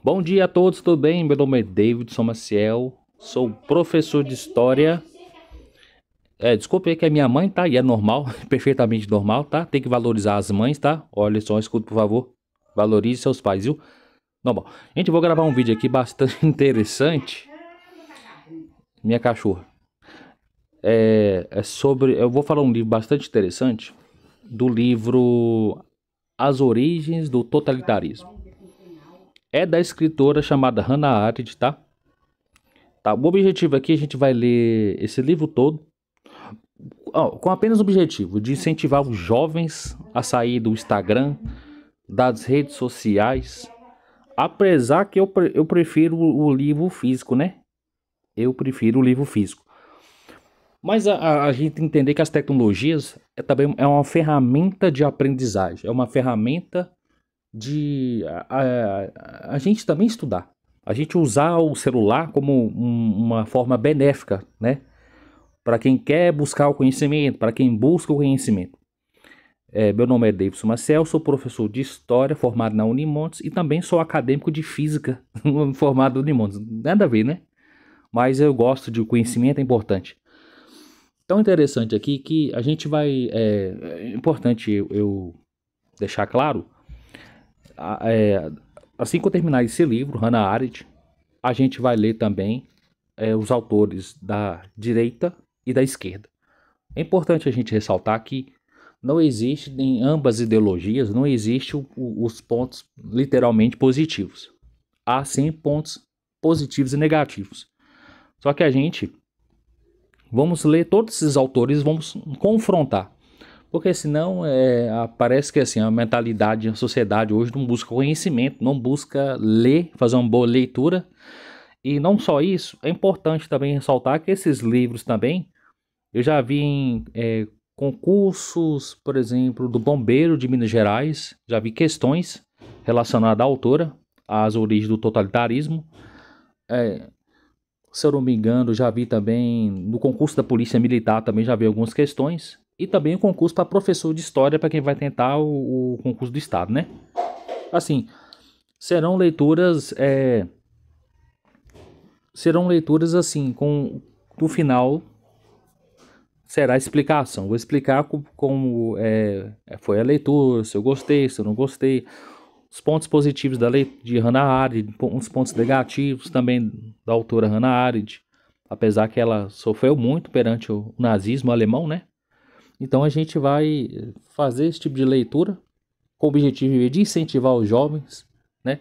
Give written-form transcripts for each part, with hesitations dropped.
Bom dia a todos, tudo bem? Meu nome é Davidson Maciel, sou professor de História. Desculpe aí que a minha mãe, tá? E é normal, perfeitamente normal, tá? Tem que valorizar as mães, tá? Olha só, escuta, por favor. Valorize seus pais, viu? Normal. Gente, eu vou gravar um vídeo aqui bastante interessante. Minha cachorra. Sobre. Eu vou falar um livro bastante interessante do livro As Origens do Totalitarismo. É da escritora chamada Hannah Arendt, tá? Tá, o objetivo aqui a gente vai ler esse livro todo, com apenas o objetivo de incentivar os jovens a sair do Instagram, das redes sociais. Apesar que eu prefiro o livro físico, né? Eu prefiro o livro físico. Mas a gente entender que as tecnologias também é uma ferramenta de aprendizagem, é uma ferramenta de a gente também estudar. A gente usar o celular como uma forma benéfica, né? Para quem quer buscar o conhecimento, para quem busca o conhecimento. Meu nome é Davidson Maciel, sou professor de História formado na Unimontes e também sou acadêmico de Física formado na Unimontes. Nada a ver, né? Mas eu gosto de conhecimento, é importante. Tão interessante aqui que a gente vai... É importante eu deixar claro, assim que eu terminar esse livro, Hannah Arendt, a gente vai ler também os autores da direita e da esquerda. É importante a gente ressaltar que não existe em ambas ideologias, não existe os pontos literalmente positivos. Há sim pontos positivos e negativos. Só que a gente vamos ler todos esses autores, vamos confrontar. Porque senão parece que assim, a mentalidade, a sociedade hoje não busca conhecimento, não busca ler, fazer uma boa leitura. E não só isso, é importante também ressaltar que esses livros também, eu já vi em concursos, por exemplo, do Bombeiro de Minas Gerais, já vi questões relacionadas à autora, às origens do totalitarismo. Se eu não me engano, já vi também no concurso da Polícia Militar, também já vi algumas questões. E também o concurso para professor de História, para quem vai tentar o concurso do Estado, né? Assim, serão leituras, serão leituras assim, com no final será a explicação. Vou explicar como foi a leitura, se eu gostei, se eu não gostei, os pontos positivos da leitura de Hannah Arendt, os pontos negativos também da autora Hannah Arendt, apesar que ela sofreu muito perante o nazismo alemão, né? Então a gente vai fazer esse tipo de leitura com o objetivo de incentivar os jovens, né,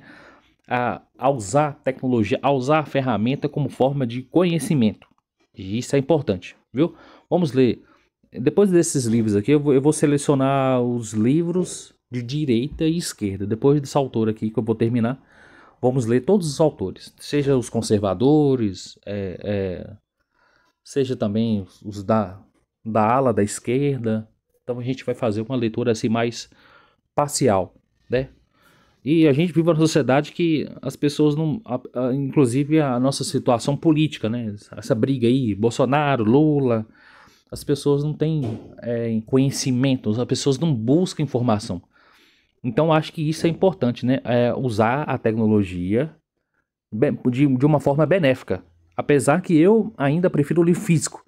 a usar a tecnologia, a usar a ferramenta como forma de conhecimento. E isso é importante, viu? Vamos ler. Depois desses livros aqui, eu vou selecionar os livros de direita e esquerda. Depois desse autor aqui que eu vou terminar, vamos ler todos os autores, seja os conservadores, seja também os da ala da esquerda. Então a gente vai fazer uma leitura assim mais parcial, né? E a gente vive uma sociedade que as pessoas não, inclusive a nossa situação política, né? Essa briga aí, Bolsonaro, Lula, as pessoas não têm conhecimento, as pessoas não buscam informação. Então acho que isso é importante, né? Usar a tecnologia de uma forma benéfica. Apesar que eu ainda prefiro o livro físico.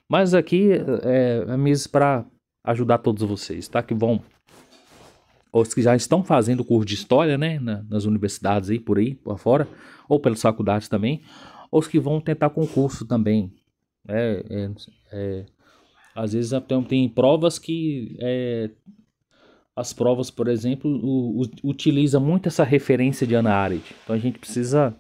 Mas aqui é mesmo para ajudar todos vocês, tá? Que vão, os que já estão fazendo curso de história, né? Nas universidades aí, por fora, ou pelas faculdades também. Ou os que vão tentar concurso também. Às vezes tem provas que as provas, por exemplo, utiliza muito essa referência de Hannah Arendt. Então a gente precisa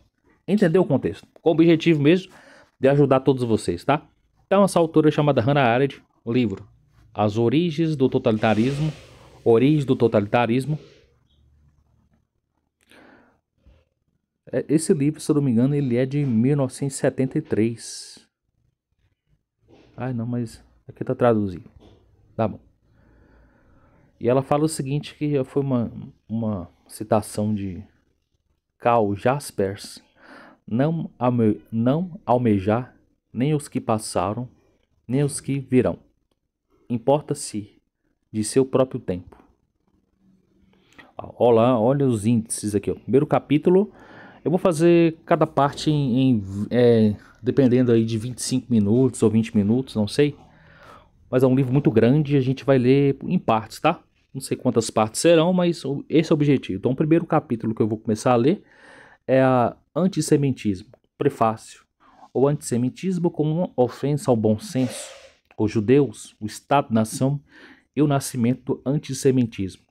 entender o contexto, com o objetivo mesmo de ajudar todos vocês, tá? Então essa autora é chamada Hannah Arendt, o livro As Origens do Totalitarismo, Origens do Totalitarismo. Esse livro, se eu não me engano, ele é de 1973. Ai não, mas aqui tá traduzido. Tá bom. E ela fala o seguinte, que foi uma citação de Karl Jaspers: não almejar nem os que passaram, nem os que virão. Importa-se de seu próprio tempo. Olá, olha os índices aqui, ó. Primeiro capítulo, eu vou fazer cada parte dependendo aí de 25 minutos ou 20 minutos, não sei. Mas é um livro muito grande e a gente vai ler em partes, tá? Não sei quantas partes serão, mas esse é o objetivo. Então, o primeiro capítulo que eu vou começar a ler é a Antissemitismo, prefácio. O antissemitismo como uma ofensa ao bom senso, os judeus, o Estado-nação e o nascimento do antissemitismo.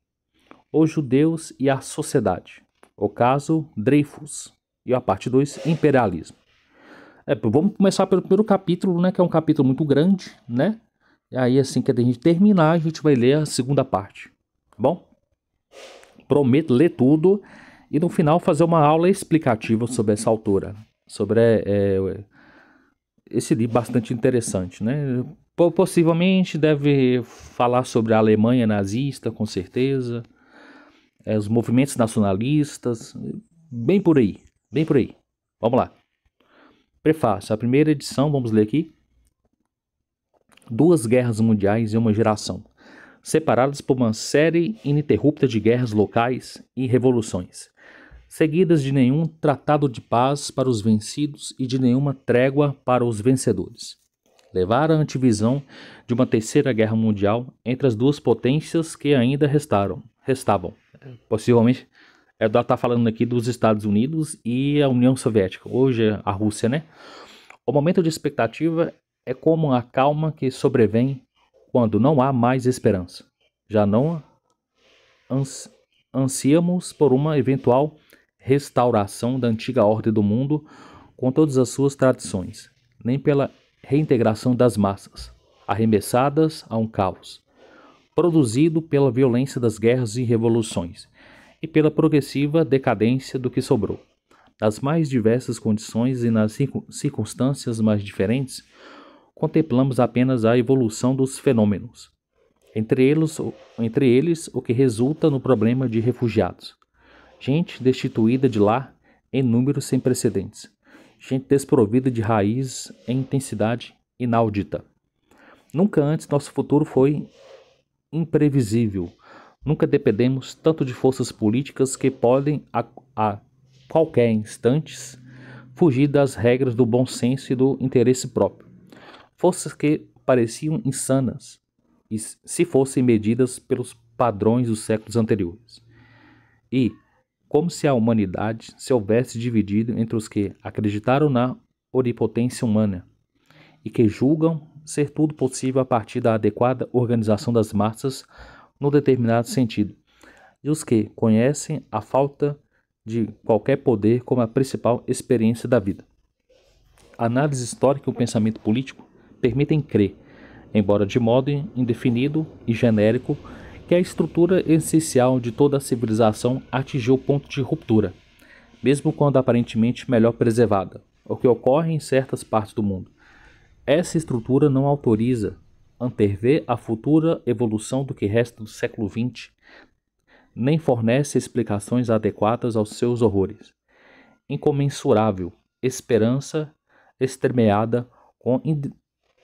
Os judeus e a sociedade. O caso Dreyfus. E a parte 2, imperialismo. Vamos começar pelo primeiro capítulo, né? Que é um capítulo muito grande, né? E aí, assim que a gente terminar, a gente vai ler a segunda parte. Tá bom? Prometo ler tudo e no final fazer uma aula explicativa sobre essa autora. Sobre esse livro bastante interessante, né? Possivelmente deve falar sobre a Alemanha nazista, com certeza. Os movimentos nacionalistas. Bem por aí. Bem por aí. Vamos lá. Prefácio. A primeira edição, vamos ler aqui. 2 guerras mundiais em uma geração, separadas por uma série ininterrupta de guerras locais e revoluções, seguidas de nenhum tratado de paz para os vencidos e de nenhuma trégua para os vencedores. Levaram a antevisão de uma terceira guerra mundial entre as duas potências que ainda restavam. Possivelmente, está falando aqui dos Estados Unidos e a União Soviética, hoje a Rússia, né? O momento de expectativa é como a calma que sobrevém quando não há mais esperança. Já não ansiamos por uma eventual restauração da antiga ordem do mundo com todas as suas tradições, nem pela reintegração das massas, arremessadas a um caos, produzido pela violência das guerras e revoluções, e pela progressiva decadência do que sobrou. Nas mais diversas condições e nas circunstâncias mais diferentes, contemplamos apenas a evolução dos fenômenos, entre eles o que resulta no problema de refugiados. Gente destituída de lar em números sem precedentes. Gente desprovida de raiz em intensidade inaudita. Nunca antes nosso futuro foi imprevisível. Nunca dependemos tanto de forças políticas que podem, a qualquer instante, fugir das regras do bom senso e do interesse próprio. Forças que pareciam insanas, e se fossem medidas pelos padrões dos séculos anteriores. E, como se a humanidade se houvesse dividido entre os que acreditaram na onipotência humana e que julgam ser tudo possível a partir da adequada organização das massas no determinado sentido, e os que conhecem a falta de qualquer poder como a principal experiência da vida. A análise histórica e o pensamento político permitem crer, embora de modo indefinido e genérico, que a estrutura essencial de toda a civilização atingiu o ponto de ruptura, mesmo quando aparentemente melhor preservada, o que ocorre em certas partes do mundo. Essa estrutura não autoriza antever a futura evolução do que resta do século XX, nem fornece explicações adequadas aos seus horrores. Incomensurável esperança estremeada com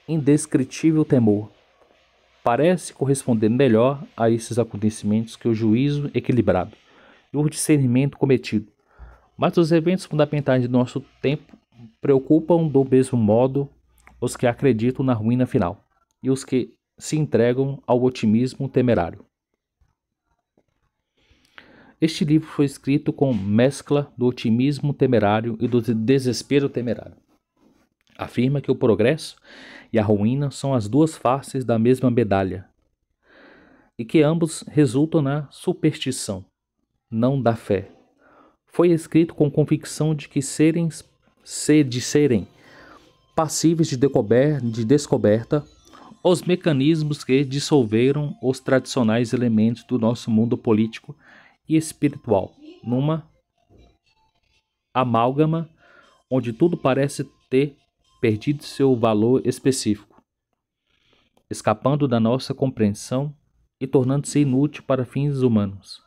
indescritível temor parece corresponder melhor a esses acontecimentos que o juízo equilibrado e o discernimento cometido. Mas os eventos fundamentais de nosso tempo preocupam do mesmo modo os que acreditam na ruína final e os que se entregam ao otimismo temerário. Este livro foi escrito com mescla do otimismo temerário e do desespero temerário. Afirma que o progresso e a ruína são as duas faces da mesma medalha e que ambos resultam na superstição, não da fé. Foi escrito com convicção de que serem passíveis de descoberta os mecanismos que dissolveram os tradicionais elementos do nosso mundo político e espiritual, numa amálgama onde tudo parece ter perdido seu valor específico, escapando da nossa compreensão e tornando-se inútil para fins humanos.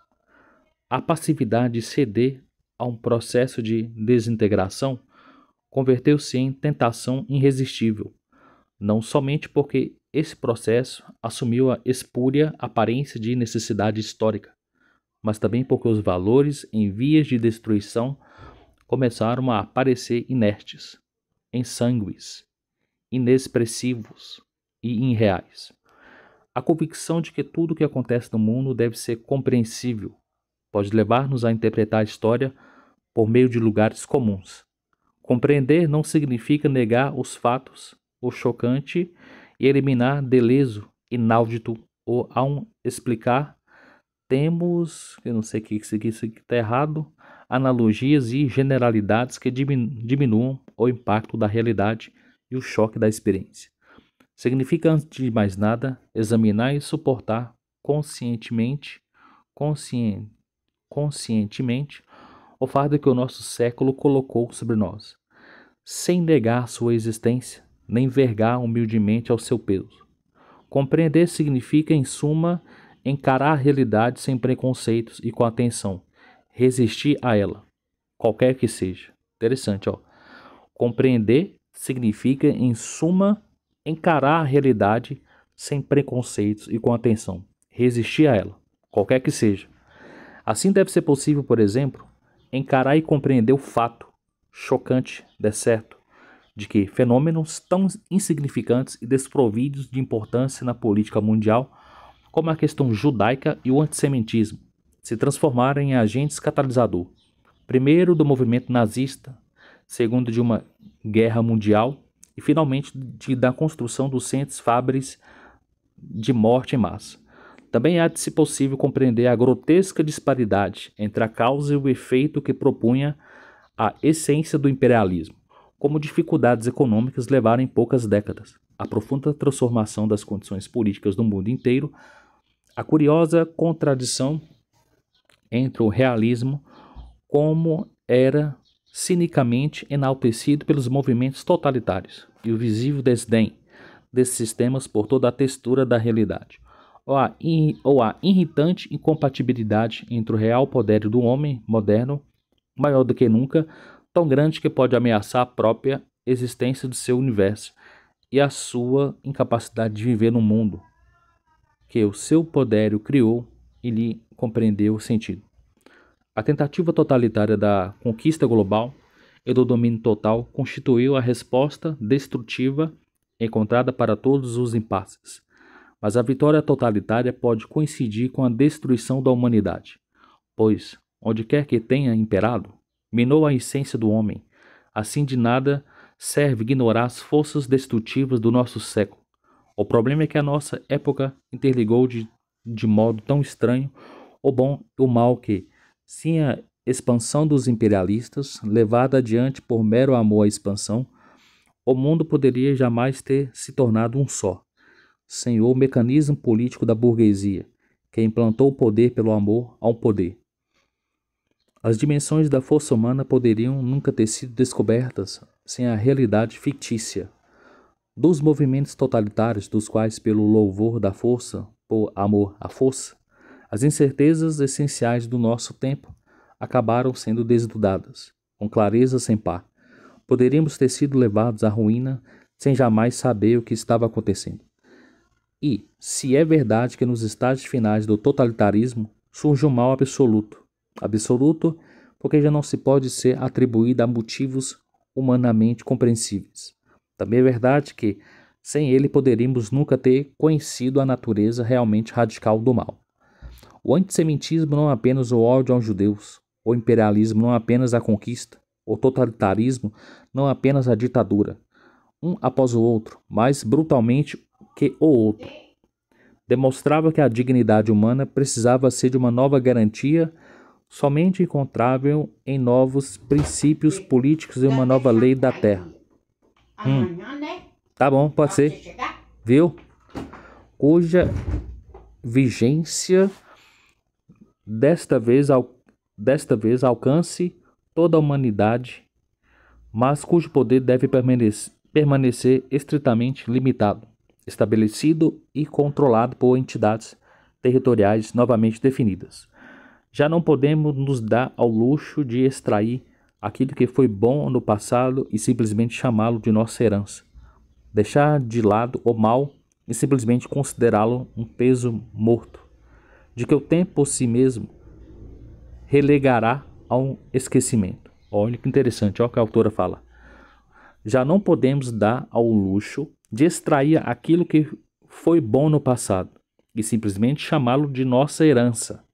A passividade de ceder a um processo de desintegração converteu-se em tentação irresistível, não somente porque esse processo assumiu a espúria aparência de necessidade histórica, mas também porque os valores em vias de destruição começaram a aparecer inertes, exangües, inexpressivos e irreais. A convicção de que tudo o que acontece no mundo deve ser compreensível pode levar-nos a interpretar a história por meio de lugares comuns. Compreender não significa negar os fatos, o chocante, e eliminar deleso, inaudito, ou ao explicar, temos, eu não sei o que isso aqui está errado, analogias e generalidades que diminuam o impacto da realidade e o choque da experiência. Significa, antes de mais nada, examinar e suportar conscientemente o fardo que o nosso século colocou sobre nós, sem negar sua existência, nem vergar humildemente ao seu peso. Compreender significa, em suma, encarar a realidade sem preconceitos e com atenção, resistir a ela, qualquer que seja. Interessante, ó. Compreender significa, em suma, encarar a realidade sem preconceitos e com atenção, resistir a ela, qualquer que seja. Assim deve ser possível, por exemplo, encarar e compreender o fato chocante, de certo, de que fenômenos tão insignificantes e desprovidos de importância na política mundial como a questão judaica e o antissemitismo se transformaram em agentes catalisador, primeiro do movimento nazista, segundo de uma guerra mundial e finalmente da construção dos centros fábricos de morte em massa. Também há de ser possível compreender a grotesca disparidade entre a causa e o efeito que propunha a essência do imperialismo, como dificuldades econômicas levaram em poucas décadas a profunda transformação das condições políticas do mundo inteiro, a curiosa contradição entre o realismo, como era cinicamente enaltecido pelos movimentos totalitários, e o visível desdém desses sistemas por toda a textura da realidade, ou a irritante incompatibilidade entre o real poder do homem moderno, maior do que nunca, tão grande que pode ameaçar a própria existência do seu universo e a sua incapacidade de viver no mundo que o seu poder o criou e lhe compreendeu o sentido. A tentativa totalitária da conquista global e do domínio total constituiu a resposta destrutiva encontrada para todos os impasses. Mas a vitória totalitária pode coincidir com a destruição da humanidade, pois, onde quer que tenha imperado, minou a essência do homem. Assim de nada serve ignorar as forças destrutivas do nosso século. O problema é que a nossa época interligou de modo tão estranho o bom e o mal que, sem a expansão dos imperialistas, levada adiante por mero amor à expansão, o mundo poderia jamais ter se tornado um só, sem o mecanismo político da burguesia, que implantou o poder pelo amor ao poder. As dimensões da força humana poderiam nunca ter sido descobertas sem a realidade fictícia dos movimentos totalitários, dos quais, pelo louvor da força, por amor à força, as incertezas essenciais do nosso tempo acabaram sendo desnudadas, com clareza sem par. Poderíamos ter sido levados à ruína sem jamais saber o que estava acontecendo. E, se é verdade que nos estágios finais do totalitarismo surge um mal absoluto, porque já não se pode ser atribuído a motivos humanamente compreensíveis. Também é verdade que, sem ele, poderíamos nunca ter conhecido a natureza realmente radical do mal. O antissemitismo não é apenas o ódio aos judeus, o imperialismo não é apenas a conquista, o totalitarismo não é apenas a ditadura, um após o outro, mais brutalmente que o outro. Demonstrava que a dignidade humana precisava ser de uma nova garantia somente encontrável em novos princípios políticos e uma nova lei da terra. Tá bom, pode ser. Viu? Cuja vigência desta vez alcance toda a humanidade, mas cujo poder deve permanecer estritamente limitado, estabelecido e controlado por entidades territoriais novamente definidas. Já não podemos nos dar ao luxo de extrair aquilo que foi bom no passado e simplesmente chamá-lo de nossa herança. Deixar de lado o mal e simplesmente considerá-lo um peso morto. De que o tempo por si mesmo relegará ao esquecimento. Olha que interessante, olha o que a autora fala. Já não podemos dar ao luxo de extrair aquilo que foi bom no passado e simplesmente chamá-lo de nossa herança.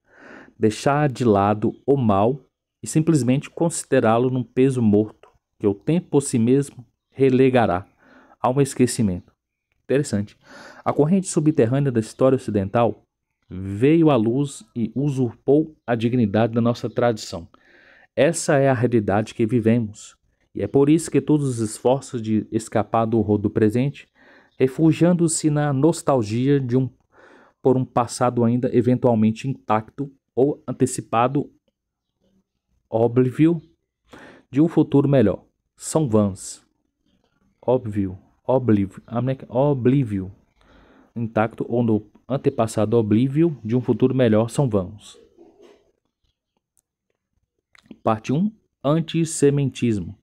Deixar de lado o mal e simplesmente considerá-lo num peso morto, que o tempo por si mesmo relegará ao esquecimento. Interessante. A corrente subterrânea da história ocidental veio à luz e usurpou a dignidade da nossa tradição. Essa é a realidade que vivemos, e é por isso que todos os esforços de escapar do horror do presente, refugiando-se na nostalgia por um passado ainda eventualmente intacto ou antecipado óbvio de um futuro melhor. São vãs. Oblívio, intacto ou no antepassado oblívio de um futuro melhor são vãos. Parte 1. Antissemitismo.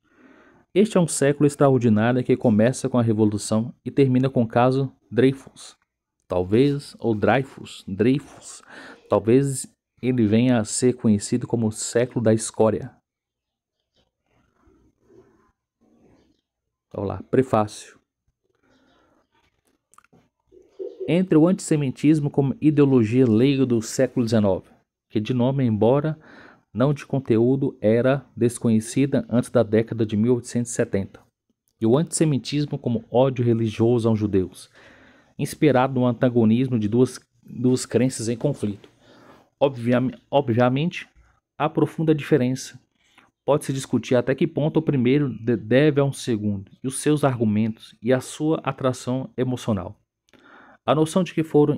Este é um século extraordinário que começa com a Revolução e termina com o caso Dreyfus. Dreyfus. Talvez ele venha a ser conhecido como o século da escória. Vamos lá, prefácio. Entre o antissemitismo como ideologia leiga do século XIX, que de nome, embora não de conteúdo, era desconhecida antes da década de 1870, e o antissemitismo como ódio religioso aos judeus, inspirado no antagonismo de duas crenças em conflito. Obviamente, há profunda diferença. Pode-se discutir até que ponto o primeiro deve ao segundo, e os seus argumentos e a sua atração emocional. A noção de que foram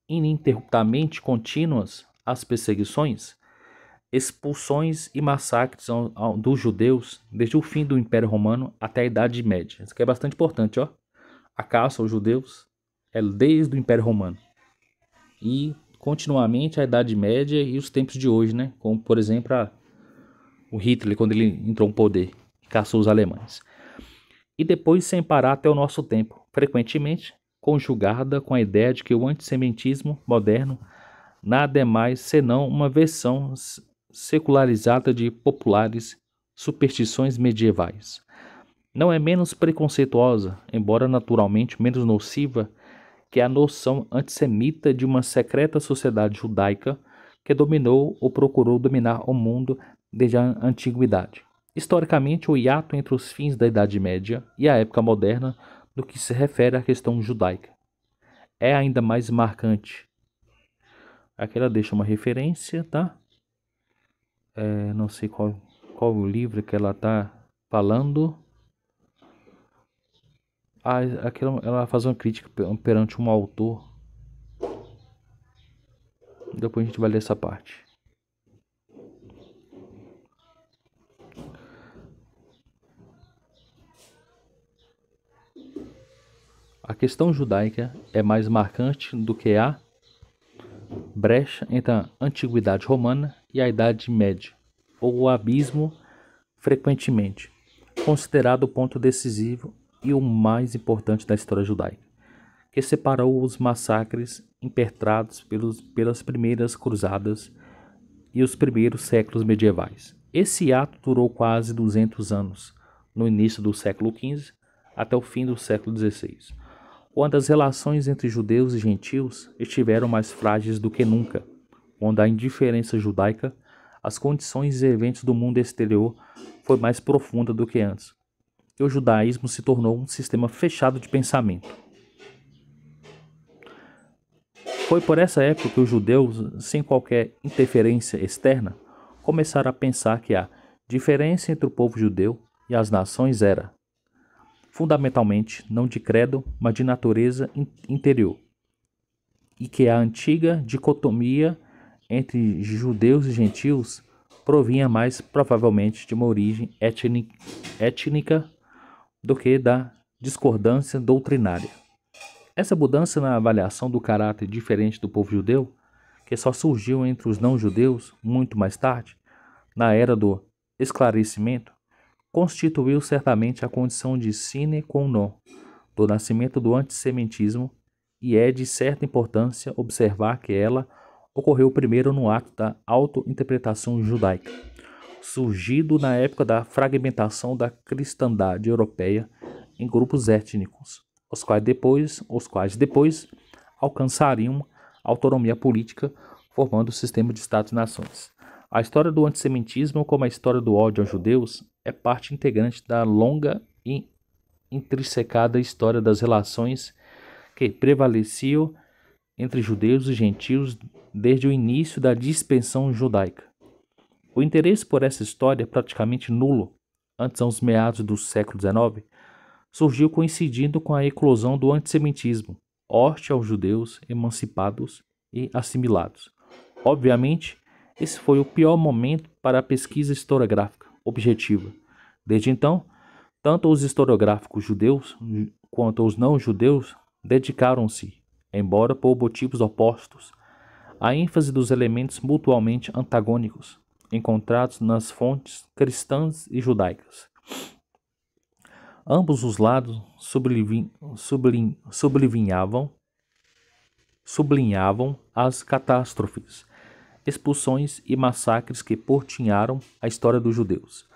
ininterruptamente contínuas as perseguições, expulsões e massacres dos judeus desde o fim do Império Romano até a Idade Média. Isso aqui é bastante importante, ó. A caça aos judeus é desde o Império Romano e continuamente a Idade Média e os tempos de hoje, né? Como, por exemplo, o Hitler, quando ele entrou no poder e caçou os alemães. E depois sem parar até o nosso tempo, frequentemente conjugada com a ideia de que o antissemitismo moderno nada é mais senão uma versão secularizada de populares superstições medievais. Não é menos preconceituosa, embora naturalmente menos nociva, que a noção antissemita de uma secreta sociedade judaica que dominou ou procurou dominar o mundo desde a antiguidade. Historicamente, o hiato entre os fins da Idade Média e a época moderna no que se refere à questão judaica é ainda mais marcante. Aqui ela deixa uma referência, tá? Não sei qual o livro que ela tá falando. Aqui ela faz uma crítica perante um autor. Depois a gente vai ler essa parte. A questão judaica é mais marcante do que a brecha entre a Antiguidade Romana e a Idade Média, ou o abismo, frequentemente considerado o ponto decisivo e o mais importante da história judaica, que separou os massacres impetrados pelas primeiras cruzadas e os primeiros séculos medievais. Esse ato durou quase 200 anos, no início do século XV até o fim do século XVI, quando as relações entre judeus e gentios estiveram mais frágeis do que nunca, quando a indiferença judaica às condições e eventos do mundo exterior foi mais profunda do que antes, e o judaísmo se tornou um sistema fechado de pensamento. Foi por essa época que os judeus, sem qualquer interferência externa, começaram a pensar que a diferença entre o povo judeu e as nações era, fundamentalmente, não de credo, mas de natureza interior, e que a antiga dicotomia entre judeus e gentios provinha mais provavelmente de uma origem étnica do que da discordância doutrinária. Essa mudança na avaliação do caráter diferente do povo judeu, que só surgiu entre os não-judeus muito mais tarde, na era do esclarecimento, constituiu certamente a condição de sine qua non do nascimento do antissemitismo, e é de certa importância observar que ela ocorreu primeiro no ato da auto-interpretação judaica, surgido na época da fragmentação da cristandade europeia em grupos étnicos, os quais depois alcançariam autonomia política, formando o sistema de Estados-nações. A história do antissemitismo, como a história do ódio aos judeus, é parte integrante da longa e intrinsecada história das relações que prevaleciam entre judeus e gentios desde o início da dispersão judaica. O interesse por essa história, praticamente nulo antes aos meados do século XIX, surgiu coincidindo com a eclosão do antissemitismo, hostil aos judeus emancipados e assimilados. Obviamente, esse foi o pior momento para a pesquisa historiográfica objetiva. Desde então, tanto os historiográficos judeus quanto os não-judeus dedicaram-se, embora por motivos opostos, à ênfase dos elementos mutuamente antagônicos encontrados nas fontes cristãs e judaicas. Ambos os lados sublinhavam as catástrofes, expulsões e massacres que portinharam a história dos judeus.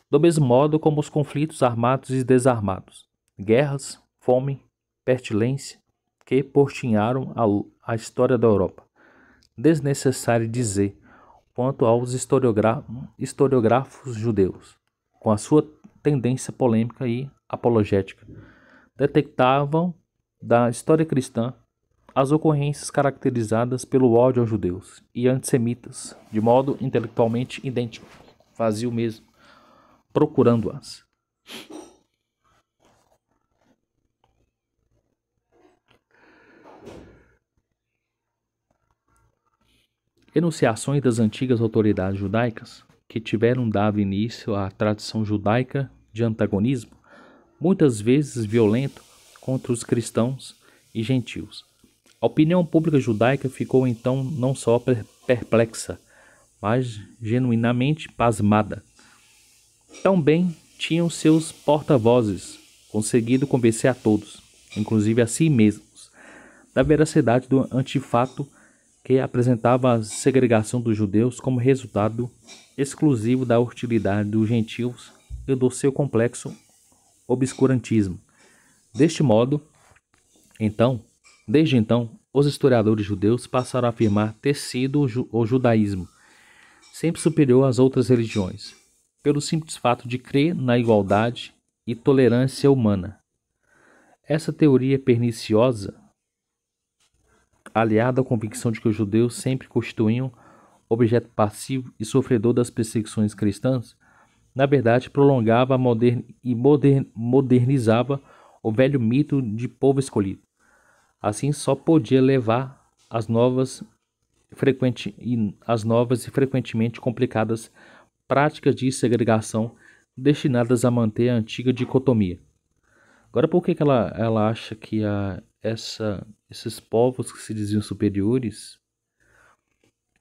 Do mesmo modo como os conflitos armados e desarmados, guerras, fome, pestilência, que portinharam a história da Europa. Desnecessário dizer quanto aos historiógrafos judeus, com a sua tendência polêmica e apologética, detectavam da história cristã as ocorrências caracterizadas pelo ódio aos judeus e antissemitas, de modo intelectualmente idêntico, fazia o mesmo, procurando-as. Enunciações das antigas autoridades judaicas, que tiveram dado início à tradição judaica de antagonismo, muitas vezes violento, contra os cristãos e gentios. A opinião pública judaica ficou então não só perplexa, mas genuinamente pasmada. Também tinham seus porta-vozes conseguido convencer a todos, inclusive a si mesmos, da veracidade do antifato que apresentava a segregação dos judeus como resultado exclusivo da hostilidade dos gentios e do seu complexo obscurantismo. Deste modo, desde então, os historiadores judeus passaram a afirmar ter sido o judaísmo sempre superior às outras religiões, pelo simples fato de crer na igualdade e tolerância humana. Essa teoria perniciosa, aliada à convicção de que os judeus sempre constituíam objeto passivo e sofredor das perseguições cristãs, na verdade prolongava e modernizava o velho mito de povo escolhido. Assim só podia levar as novas e frequentemente complicadas práticas de segregação destinadas a manter a antiga dicotomia. Agora, por que ela acha que esses povos que se diziam superiores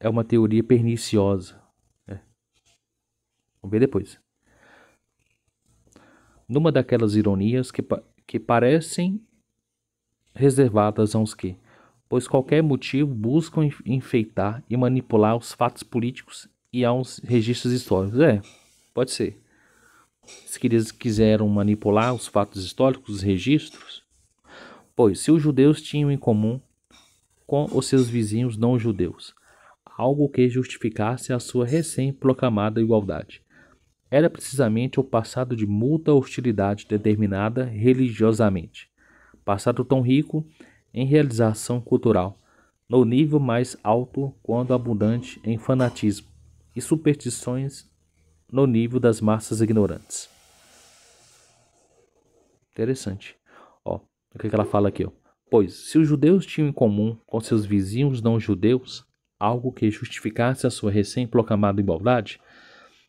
é uma teoria perniciosa? Vamos ver depois. Numa daquelas ironias que parecem reservadas aos que, pois qualquer motivo, buscam enfeitar e manipular os fatos políticos e aos registros históricos. Pode ser. Se eles quiseram manipular os fatos históricos, os registros, pois se os judeus tinham em comum com os seus vizinhos não-judeus algo que justificasse a sua recém-proclamada igualdade, era precisamente o passado de mútua hostilidade determinada religiosamente, passado tão rico em realização cultural, no nível mais alto quanto abundante em fanatismo e superstições no nível das massas ignorantes. Interessante. O que ela fala aqui? Pois, se os judeus tinham em comum com seus vizinhos não-judeus algo que justificasse a sua recém-proclamada igualdade,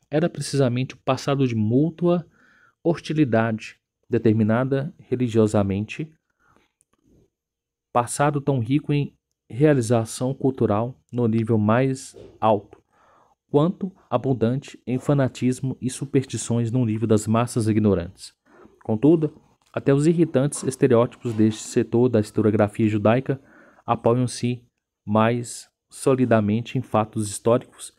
era precisamente o passado de mútua hostilidade determinada religiosamente, passado tão rico em realização cultural no nível mais alto, quanto abundante em fanatismo e superstições no nível das massas ignorantes. Contudo, até os irritantes estereótipos deste setor da historiografia judaica apoiam-se mais solidamente em fatos históricos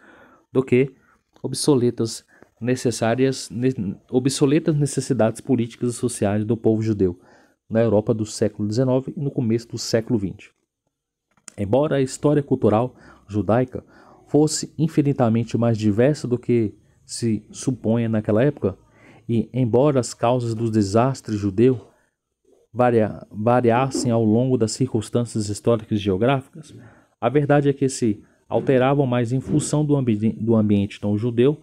do que obsoletas necessidades políticas e sociais do povo judeu na Europa do século XIX e no começo do século XX. Embora a história cultural judaica fosse infinitamente mais diversa do que se suponha naquela época, e embora as causas do desastre judeu variassem ao longo das circunstâncias históricas e geográficas, a verdade é que se alteravam mais em função do ambiente não judeu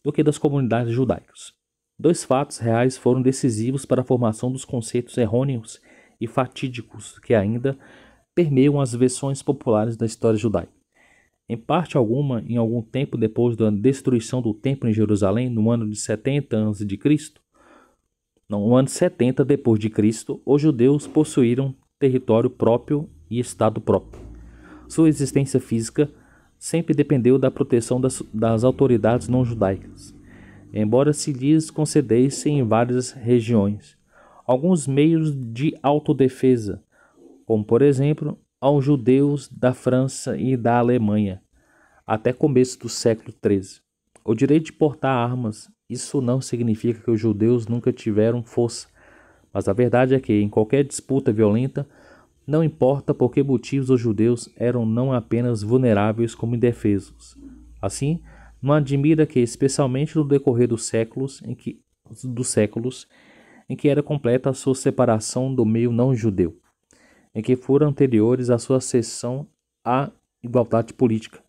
do que das comunidades judaicas. Dois fatos reais foram decisivos para a formação dos conceitos errôneos e fatídicos que ainda permeiam as versões populares da história judaica. Em parte alguma, em algum tempo depois da destruição do templo em Jerusalém, no ano de 70 a.C., no ano 70 depois de Cristo, os judeus possuíram território próprio e estado próprio. Sua existência física sempre dependeu da proteção das autoridades não judaicas, embora se lhes concedessem em várias regiões alguns meios de autodefesa, como por exemplo aos judeus da França e da Alemanha, até começo do século XIII. O direito de portar armas, isso não significa que os judeus nunca tiveram força, mas a verdade é que em qualquer disputa violenta, não importa por que motivos os judeus eram não apenas vulneráveis como indefesos. Assim, não admira que, especialmente no decorrer dos séculos em que era completa a sua separação do meio não judeu, em que foram anteriores à sua cessão à igualdade política,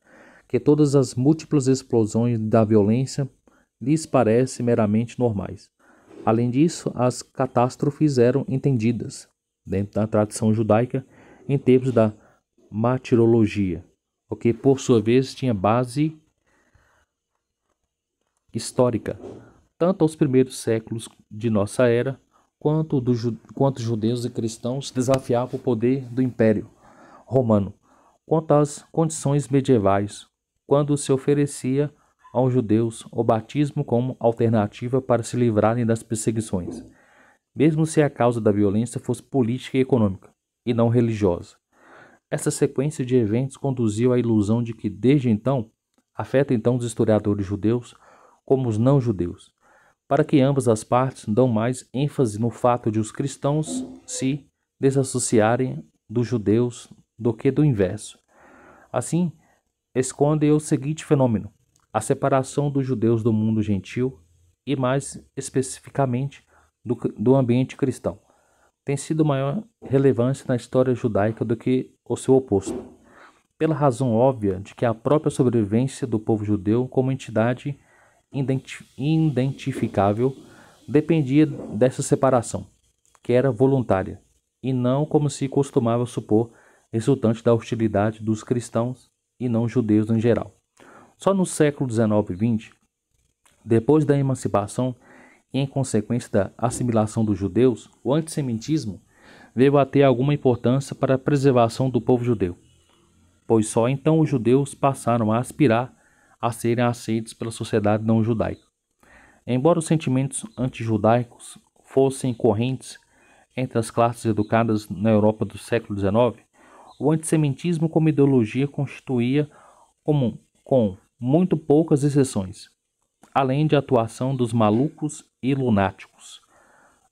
que todas as múltiplas explosões da violência lhes parecem meramente normais. Além disso, as catástrofes eram entendidas, dentro da tradição judaica, em termos da martirologia, o que por sua vez tinha base histórica, tanto aos primeiros séculos de nossa era, quanto judeus e cristãos desafiavam o poder do Império Romano, quanto às condições medievais, quando se oferecia aos judeus o batismo como alternativa para se livrarem das perseguições, mesmo se a causa da violência fosse política e econômica, e não religiosa. Essa sequência de eventos conduziu à ilusão de que, desde então, afeta então os historiadores judeus como os não-judeus, para que ambas as partes dão mais ênfase no fato de os cristãos se desassociarem dos judeus do que do inverso. Assim, esconde o seguinte fenômeno: a separação dos judeus do mundo gentil e, mais especificamente, do ambiente cristão tem sido maior relevância na história judaica do que o seu oposto, pela razão óbvia de que a própria sobrevivência do povo judeu como entidade identificável dependia dessa separação, que era voluntária, e não, como se costumava supor, resultante da hostilidade dos cristãos e não judeus em geral. Só no século XIX e XX, depois da emancipação e em consequência da assimilação dos judeus, o antissemitismo veio a ter alguma importância para a preservação do povo judeu, pois só então os judeus passaram a aspirar a serem aceitos pela sociedade não judaica. Embora os sentimentos antijudaicos fossem correntes entre as classes educadas na Europa do século XIX, o antissemitismo como ideologia constituía comum, com muito poucas exceções, além de atuação dos malucos e lunáticos.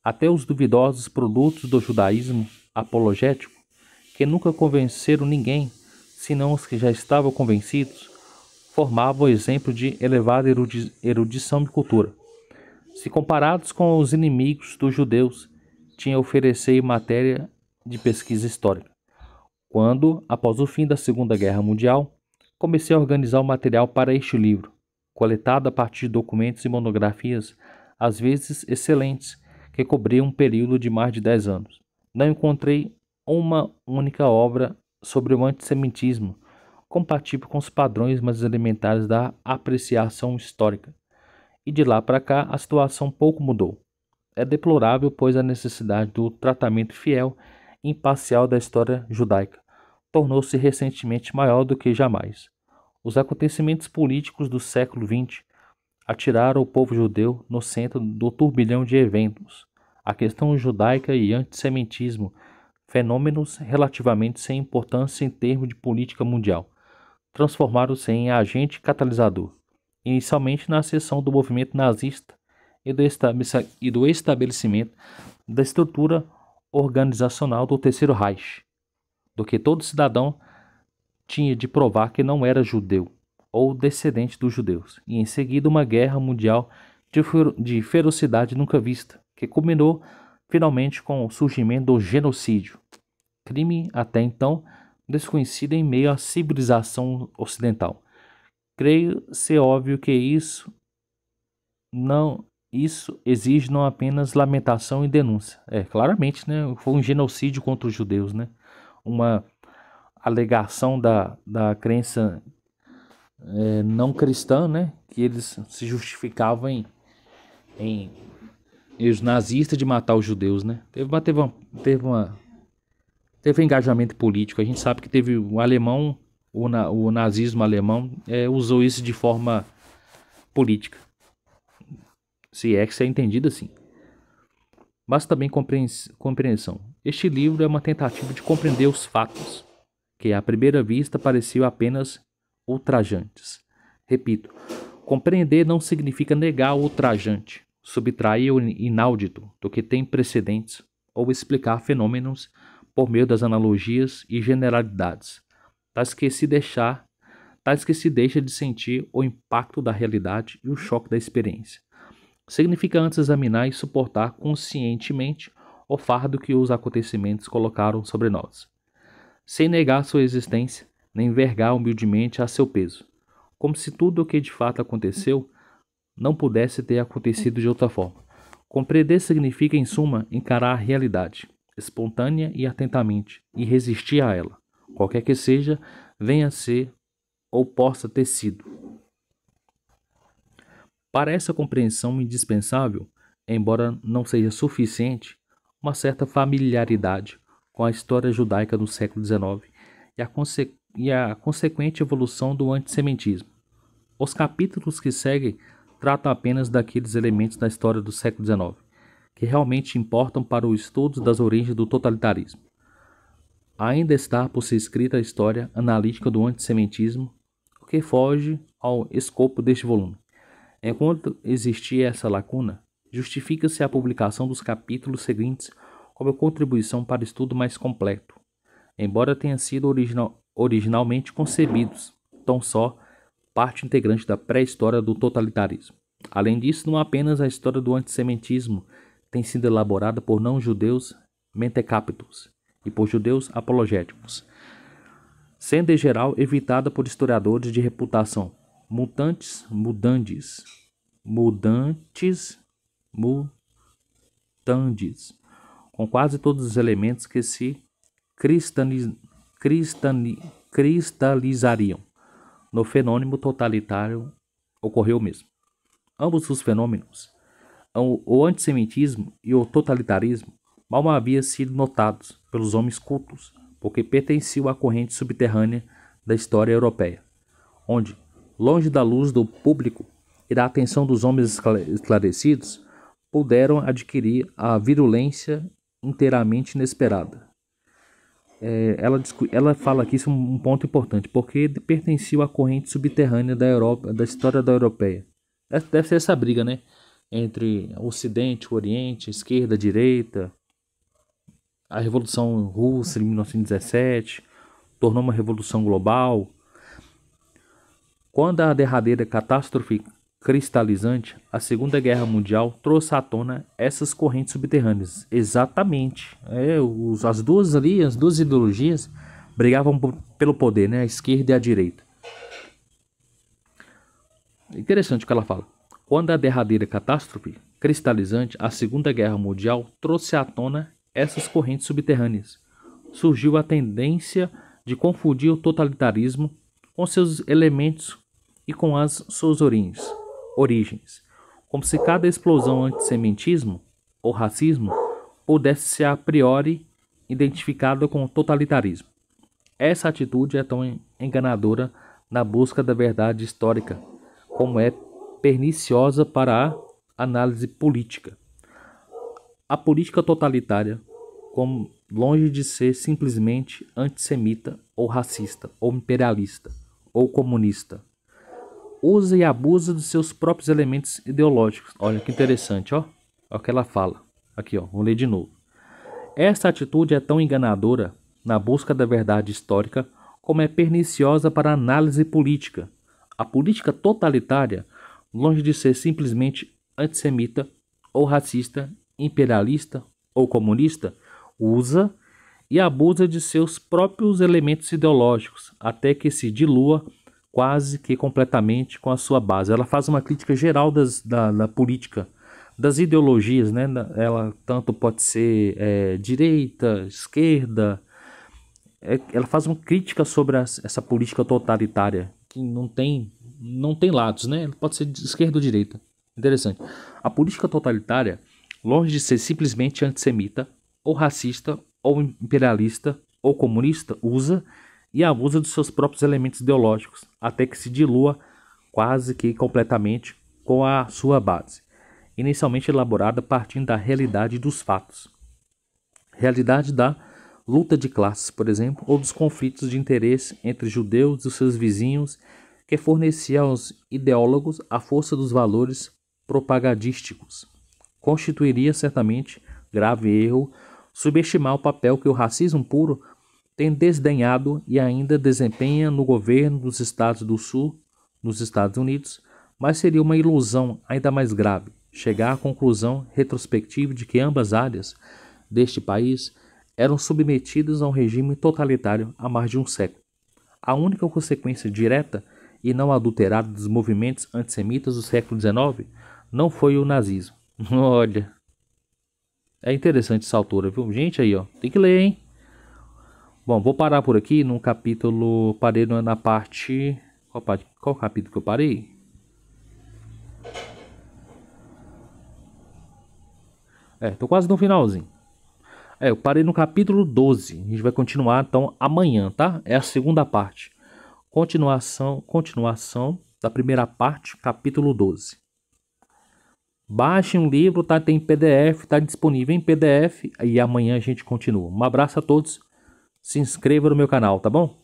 Até os duvidosos produtos do judaísmo apologético, que nunca convenceram ninguém, senão os que já estavam convencidos, formavam exemplo de elevada erudição e cultura. Se comparados com os inimigos dos judeus, tinha a oferecer em matéria de pesquisa histórica. Quando, após o fim da Segunda Guerra Mundial, comecei a organizar o material para este livro, coletado a partir de documentos e monografias, às vezes excelentes, que cobriam um período de mais de 10 anos. Não encontrei uma única obra sobre o antissemitismo compatível com os padrões mais elementares da apreciação histórica. E de lá para cá a situação pouco mudou. É deplorável, pois a necessidade do tratamento fiel e imparcial da história judaica tornou-se recentemente maior do que jamais. Os acontecimentos políticos do século XX atiraram o povo judeu no centro do turbilhão de eventos. A questão judaica e antissemitismo, fenômenos relativamente sem importância em termos de política mundial, transformaram-se em agente catalisador, inicialmente na seção do movimento nazista e do estabelecimento da estrutura organizacional do Terceiro Reich, do que todo cidadão tinha de provar que não era judeu ou descendente dos judeus, e em seguida uma guerra mundial de ferocidade nunca vista, que culminou finalmente com o surgimento do genocídio, crime até então desconhecido em meio à civilização ocidental. Creio ser óbvio que isso exige não apenas lamentação e denúncia. Claramente, né, foi um genocídio contra os judeus, né? Uma alegação da crença não cristã, né? Que eles se justificavam em os nazistas de matar os judeus, né? Teve engajamento político. A gente sabe que teve o alemão, o nazismo alemão usou isso de forma política. Se é que isso é entendido assim. Mas também compreensão. Este livro é uma tentativa de compreender os fatos, que à primeira vista pareciam apenas ultrajantes. Repito, compreender não significa negar o ultrajante, subtrair o inaudito do que tem precedentes ou explicar fenômenos por meio das analogias e generalidades, tais que se deixa de sentir o impacto da realidade e o choque da experiência. Significa antes examinar e suportar conscientemente o fardo que os acontecimentos colocaram sobre nós, sem negar sua existência, nem vergar humildemente a seu peso, como se tudo o que de fato aconteceu não pudesse ter acontecido de outra forma. Compreender significa, em suma, encarar a realidade, espontânea e atentamente, e resistir a ela, qualquer que seja, venha a ser ou possa ter sido. Para essa compreensão indispensável, embora não seja suficiente, uma certa familiaridade com a história judaica do século XIX e a consequente evolução do antissemitismo. Os capítulos que seguem tratam apenas daqueles elementos da história do século XIX que realmente importam para o estudo das origens do totalitarismo. Ainda está por ser escrita a história analítica do antissemitismo, o que foge ao escopo deste volume. Enquanto existir essa lacuna, justifica-se a publicação dos capítulos seguintes como contribuição para estudo mais completo, embora tenham sido originalmente concebidos, tão só parte integrante da pré-história do totalitarismo. Além disso, não apenas a história do antissemitismo tem sido elaborada por não-judeus mentecaptos e por judeus apologéticos, sendo em geral evitada por historiadores de reputação, mudantes, com quase todos os elementos que se cristalizariam no fenômeno totalitário. Ocorreu o mesmo. Ambos os fenômenos, o antissemitismo e o totalitarismo, mal haviam sido notados pelos homens cultos, porque pertenciam à corrente subterrânea da história europeia, onde, longe da luz do público e da atenção dos homens esclarecidos, puderam adquirir a virulência inteiramente inesperada. Ela fala aqui, isso é um ponto importante, porque pertenciam à corrente subterrânea da Europa, da história da europeia. Deve ser essa briga, né? Entre o Ocidente, o Oriente, esquerda, direita. A Revolução Russa em 1917 tornou uma revolução global. Quando a derradeira catástrofe cristalizante, a Segunda Guerra Mundial, trouxe à tona essas correntes subterrâneas. Exatamente. As duas ideologias brigavam pelo poder, né? A esquerda e a direita. Interessante o que ela fala. Quando a derradeira catástrofe cristalizante, a Segunda Guerra Mundial, trouxe à tona essas correntes subterrâneas, surgiu a tendência de confundir o totalitarismo com seus elementos e com as suas origens, como se cada explosão antissemitismo ou racismo pudesse ser a priori identificada com o totalitarismo. Essa atitude é tão enganadora na busca da verdade histórica, como é perniciosa para a análise política. A política totalitária, como longe de ser simplesmente antissemita ou racista ou imperialista, ou comunista. Usa e abusa dos seus próprios elementos ideológicos. Olha que interessante, ó. Olha o que ela fala. Aqui, ó, vou ler de novo. Esta atitude é tão enganadora na busca da verdade histórica como é perniciosa para a análise política. A política totalitária, longe de ser simplesmente antissemita ou racista, imperialista ou comunista, usa e abusa de seus próprios elementos ideológicos até que se dilua quase que completamente com a sua base. Ela faz uma crítica geral da política, das ideologias, né? Ela tanto pode ser direita, esquerda. Ela faz uma crítica sobre essa política totalitária que não tem lados, né? Pode ser de esquerda ou direita. Interessante. A política totalitária, longe de ser simplesmente antissemita, ou racista, ou imperialista, ou comunista, usa e abusa dos seus próprios elementos ideológicos, até que se dilua quase que completamente com a sua base, inicialmente elaborada partindo da realidade dos fatos. Realidade da luta de classes, por exemplo, ou dos conflitos de interesse entre judeus e seus vizinhos, que fornecia aos ideólogos a força dos valores propagandísticos. Constituiria certamente grave erro subestimar o papel que o racismo puro tem desdenhado e ainda desempenha no governo dos Estados do Sul, nos Estados Unidos, mas seria uma ilusão ainda mais grave chegar à conclusão retrospectiva de que ambas áreas deste país eram submetidas a um regime totalitário há mais de um século. A única consequência direta e não adulterada dos movimentos antissemitas do século XIX não foi o nazismo. Olha, é interessante essa altura, viu? Gente aí, ó, tem que ler, hein? Bom, vou parar por aqui no capítulo, parei na parte, qual capítulo que eu parei? Tô quase no finalzinho. Eu parei no capítulo 12, a gente vai continuar então amanhã, tá? É a segunda parte. Continuação da primeira parte, capítulo 12. Baixe um livro, tá? Tem PDF, tá disponível em PDF e amanhã a gente continua. Um abraço a todos, se inscreva no meu canal, tá bom?